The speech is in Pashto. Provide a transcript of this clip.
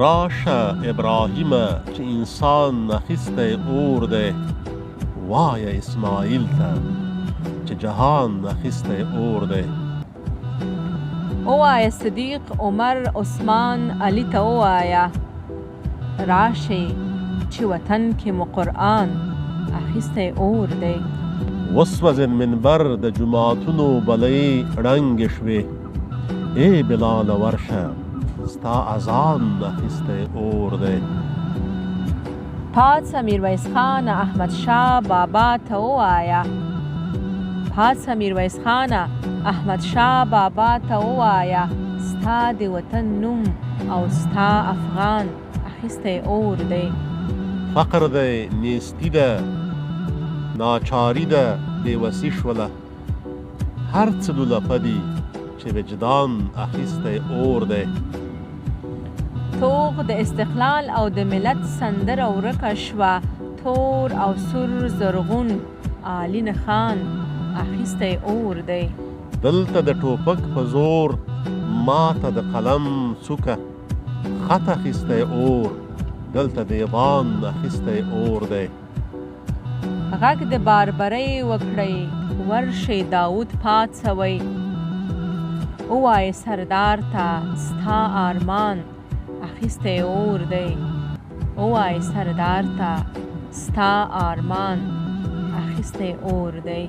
راشه ابراهیمه چې انسان نخسته اور دی، وایه اسماعیل ته چې جهان نخسته اور دی. ووایه صدیق عمر عثمان علي ته ووایه راشئ چې وطن کې مو قرآن اخیستی اور دی. وسوځېد منبر د جوماتونو بلۍ ړنګې شوې، ای بلال ورشه ستا اذان اخیستی اور دی. پاڅه میرویس خان احمد شاه بابا ته ووایه پاڅه میرویس خان احمد شاه بابا ته ووایه ستا د وطن نوم او ستا افغان اخیستی اور دی. فقر دی، نیستی ده، ناچاری ده، بېوسي شوله، هر څه لولپه دي چې وجدان اخیستی اور دی. توغ د استقلال او د ملت سندره ورکه شوه، تور او سور زرغون عالي نښان اخیستی اور دی. دلته د ټوپک په زور ماته د قلم څوکه خط اخیستی اور، دلته د ایمان اخیستی اور دی. غږ د باربرۍ وکړئ ورشئ داود پاڅوئ، ووایه سردار ته ستا ارمان اخیستی اور دی. ووایه سردار ته ستا ارمان اخیستی اور دی.